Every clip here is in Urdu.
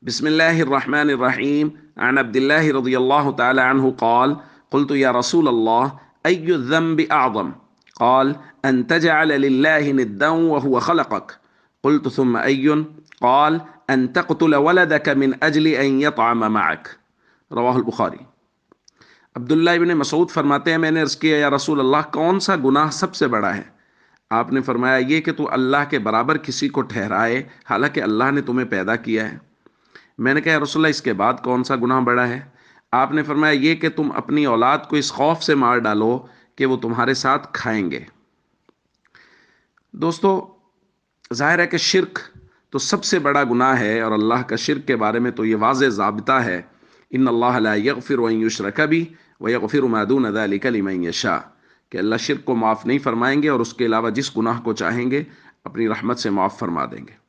بسم الله الرحمن الرحيم. عن عبد الله رضي الله تعالى عنه قال: قلت يا رسول الله أي الذنب أعظم؟ قال: أن تجعل لله ندا وهو خلقك. قلت ثم أي؟ قال: أن تقتل ولدك من أجل أن يطعم معك. رواہ البخاری۔ عبداللہ ابن مسعود فرماتے ہیں، میں نے عرض کیا یا رسول اللہ کون سا گناہ سب سے بڑا ہے؟ آپ نے فرمایا یہ کہ تو اللہ کے برابر کسی کو ٹھہرائے حالانکہ اللہ نے تمہیں پیدا کیا ہے۔ میں نے کہا یا رسول اللہ اس کے بعد کون سا گناہ بڑا ہے؟ آپ نے فرمایا یہ کہ تم اپنی اولاد کو اس خوف سے مار ڈالو کہ وہ تمہارے ساتھ کھائیں گے۔ دوستو، ظاہر ہے کہ شرک تو سب سے بڑا گناہ ہے، اور اللہ کا شرک کے بارے میں تو یہ واضح ضابطہ ہے، ان اللہ لا یغفر ان یشرک بہ ویغفر ما دون ذلک لمن یشاء، کہ اللہ شرک کو معاف نہیں فرمائیں گے اور اس کے علاوہ جس گناہ کو چاہیں گے اپنی رحمت سے معاف فرما دیں گے۔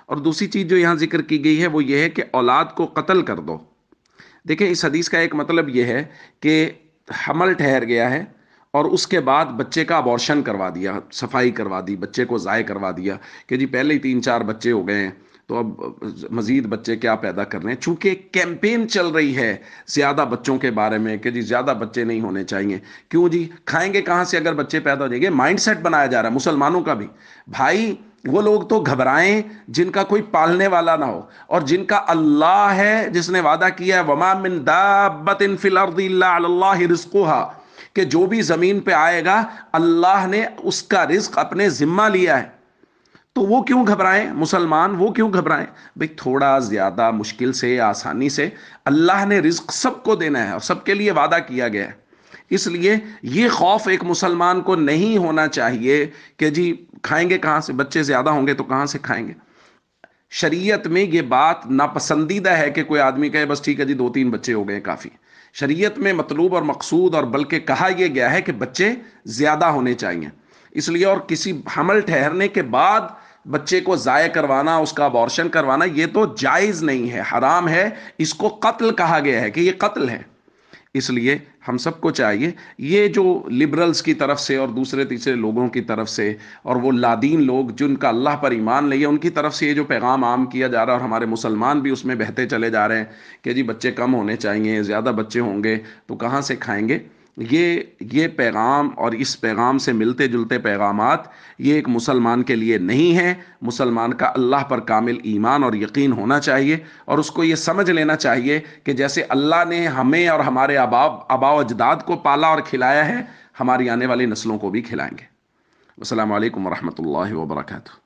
اور دوسری چیز جو یہاں ذکر کی گئی ہے وہ یہ ہے کہ اولاد کو قتل کر دو۔ دیکھیں، اس حدیث کا ایک مطلب یہ ہے کہ حمل ٹھہر گیا ہے اور اس کے بعد بچے کا ابورشن کروا دیا، صفائی کروا دی، بچے کو ضائع کروا دیا کہ جی پہلے ہی 3-4 بچے ہو گئے ہیں تو اب مزید بچے کیا پیدا کر رہے ہیں۔ چونکہ کیمپین چل رہی ہے زیادہ بچوں کے بارے میں کہ جی زیادہ بچے نہیں ہونے چاہیے، کیوں جی کھائیں گے کہاں سے اگر بچے پیدا ہو جائیں گے؟ مائنڈ سیٹ بنایا جا رہا ہے مسلمانوں کا بھی۔ بھائی وہ لوگ تو گھبرائیں جن کا کوئی پالنے والا نہ ہو، اور جن کا اللہ ہے جس نے وعدہ کیا ہے وما من دابۃ فی الارض الا علی اللہ رزقها، کہ جو بھی زمین پہ آئے گا اللہ نے اس کا رزق اپنے ذمہ لیا ہے، تو وہ کیوں گھبرائیں؟ مسلمان وہ کیوں گھبرائیں؟ بھئی تھوڑا زیادہ مشکل سے آسانی سے اللہ نے رزق سب کو دینا ہے اور سب کے لیے وعدہ کیا گیا ہے۔ اس لیے یہ خوف ایک مسلمان کو نہیں ہونا چاہیے کہ جی کھائیں گے کہاں سے، بچے زیادہ ہوں گے تو کہاں سے کھائیں گے۔ شریعت میں یہ بات ناپسندیدہ ہے کہ کوئی آدمی کہے بس ٹھیک ہے جی 2-3 بچے ہو گئے کافی۔ شریعت میں مطلوب اور مقصود اور بلکہ کہا یہ گیا ہے کہ بچے زیادہ ہونے چاہیے۔ اس لیے اور کسی حمل ٹھہرنے کے بعد بچے کو ضائع کروانا، اس کا ابورشن کروانا، یہ تو جائز نہیں ہے، حرام ہے، اس کو قتل کہا گیا ہے کہ یہ قتل ہے۔ اس لیے ہم سب کو چاہیے، یہ جو لبرلز کی طرف سے اور دوسرے تیسرے لوگوں کی طرف سے اور وہ لادین لوگ جن کا اللہ پر ایمان نہیں ہے ان کی طرف سے یہ جو پیغام عام کیا جا رہا ہے اور ہمارے مسلمان بھی اس میں بہتے چلے جا رہے ہیں کہ جی بچے کم ہونے چاہیے، زیادہ بچے ہوں گے تو کہاں سے کھائیں گے، یہ پیغام اور اس پیغام سے ملتے جلتے پیغامات یہ ایک مسلمان کے لیے نہیں ہیں۔ مسلمان کا اللہ پر کامل ایمان اور یقین ہونا چاہیے، اور اس کو یہ سمجھ لینا چاہیے کہ جیسے اللہ نے ہمیں اور ہمارے آباء و اجداد کو پالا اور کھلایا ہے، ہماری آنے والی نسلوں کو بھی کھلائیں گے۔ السلام علیکم ورحمۃ اللہ وبرکاتہ۔